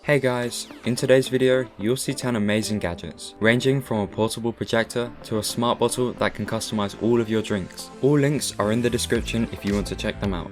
Hey guys, in today's video you'll see 10 amazing gadgets, ranging from a portable projector to a smart bottle that can customize all of your drinks. All links are in the description if you want to check them out.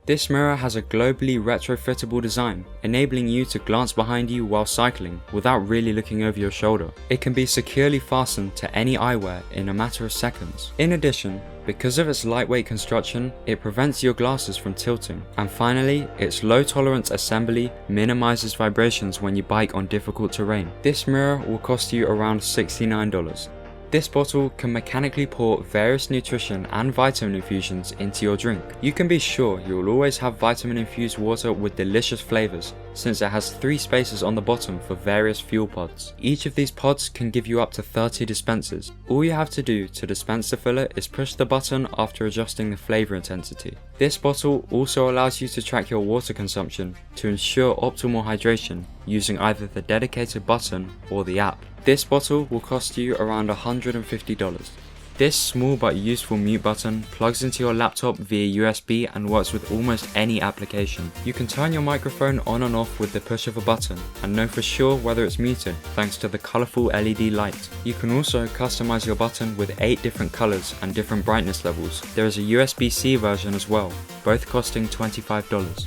This mirror has a globally retrofittable design, enabling you to glance behind you while cycling without really looking over your shoulder. It can be securely fastened to any eyewear in a matter of seconds. In addition, because of its lightweight construction, it prevents your glasses from tilting. And finally, its low tolerance assembly minimizes vibrations when you bike on difficult terrain. This mirror will cost you around $69. This bottle can mechanically pour various nutrition and vitamin infusions into your drink. You can be sure you will always have vitamin infused water with delicious flavors, since it has 3 spaces on the bottom for various fuel pods. Each of these pods can give you up to 30 dispensers. All you have to do to dispense the filler is push the button after adjusting the flavor intensity. This bottle also allows you to track your water consumption to ensure optimal hydration using either the dedicated button or the app. This bottle will cost you around $150. This small but useful mute button plugs into your laptop via USB and works with almost any application. You can turn your microphone on and off with the push of a button and know for sure whether it's muted thanks to the colourful LED light. You can also customize your button with 8 different colours and different brightness levels. There is a USB-C version as well, both costing $25.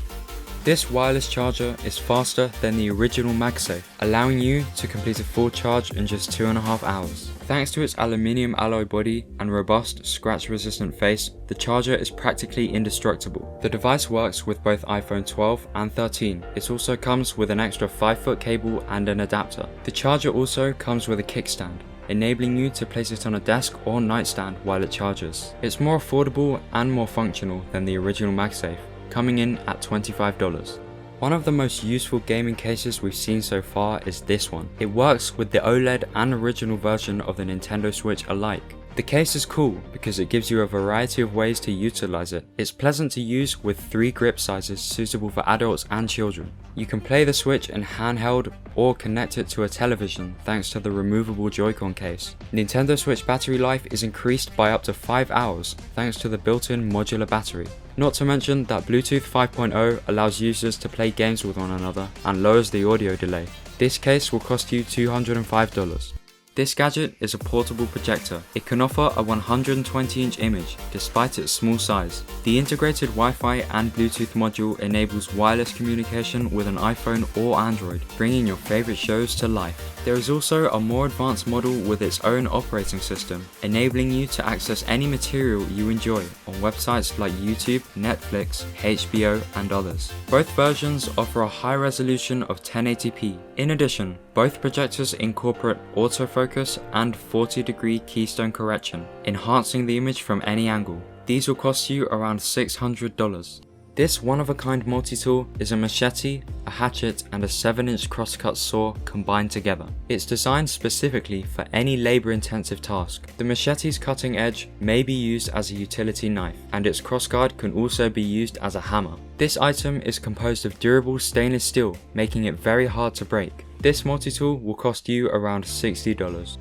This wireless charger is faster than the original MagSafe, allowing you to complete a full charge in just 2.5 hours. Thanks to its aluminium alloy body and robust scratch-resistant face, the charger is practically indestructible. The device works with both iPhone 12 and 13. It also comes with an extra 5-foot cable and an adapter. The charger also comes with a kickstand, enabling you to place it on a desk or nightstand while it charges. It's more affordable and more functional than the original MagSafe, coming in at $25. One of the most useful gaming cases we've seen so far is this one. It works with the OLED and original version of the Nintendo Switch alike. The case is cool because it gives you a variety of ways to utilize it. It's pleasant to use with 3 grip sizes suitable for adults and children. You can play the Switch in handheld or connect it to a television thanks to the removable Joy-Con case. Nintendo Switch battery life is increased by up to 5 hours thanks to the built-in modular battery. Not to mention that Bluetooth 5.0 allows users to play games with one another and lowers the audio delay. This case will cost you $205. This gadget is a portable projector. It can offer a 120-inch image despite its small size. The integrated Wi-Fi and Bluetooth module enables wireless communication with an iPhone or Android, bringing your favorite shows to life. There is also a more advanced model with its own operating system, enabling you to access any material you enjoy on websites like YouTube, Netflix, HBO, and others. Both versions offer a high resolution of 1080p. In addition, both projectors incorporate autofocus and 40-degree keystone correction, enhancing the image from any angle. These will cost you around $600. This one-of-a-kind multi-tool is a machete, a hatchet, and a 7-inch crosscut saw combined together. It's designed specifically for any labor-intensive task. The machete's cutting edge may be used as a utility knife, and its crossguard can also be used as a hammer. This item is composed of durable stainless steel, making it very hard to break. This multi-tool will cost you around $60.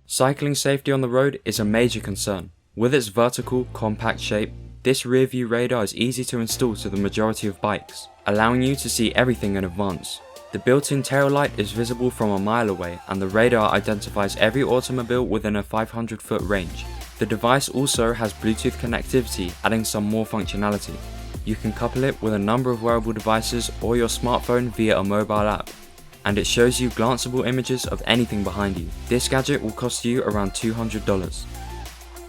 Cycling safety on the road is a major concern. With its vertical, compact shape, this Rearview radar is easy to install to the majority of bikes, allowing you to see everything in advance. The built-in tail light is visible from a mile away, and the radar identifies every automobile within a 500-foot range. The device also has Bluetooth connectivity, adding some more functionality. You can couple it with a number of wearable devices or your smartphone via a mobile app, and it shows you glanceable images of anything behind you. This gadget will cost you around $200.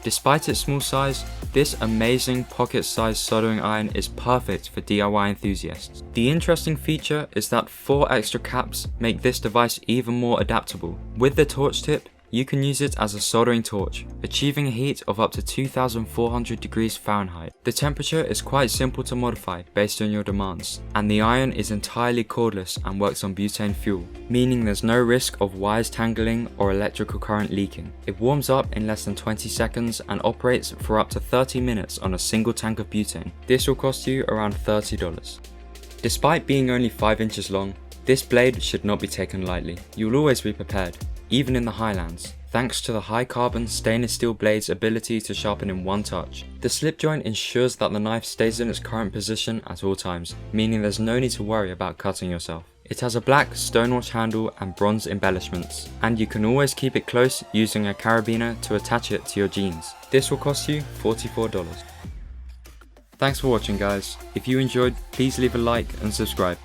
Despite its small size, this amazing pocket-sized soldering iron is perfect for DIY enthusiasts. The interesting feature is that 4 extra caps make this device even more adaptable. With the torch tip, you can use it as a soldering torch, achieving a heat of up to 2,400 degrees Fahrenheit. The temperature is quite simple to modify based on your demands, and the iron is entirely cordless and works on butane fuel, meaning there's no risk of wires tangling or electrical current leaking. It warms up in less than 20 seconds and operates for up to 30 minutes on a single tank of butane. This will cost you around $30. Despite being only 5 inches long, this blade should not be taken lightly. You will always be prepared. even in the highlands, thanks to the high carbon stainless steel blade's ability to sharpen in one touch. The slip joint ensures that the knife stays in its current position at all times, meaning there's no need to worry about cutting yourself. It has a black stonewash handle and bronze embellishments, and you can always keep it close using a carabiner to attach it to your jeans. This will cost you $44. Thanks for watching guys. If you enjoyed, please leave a like and subscribe.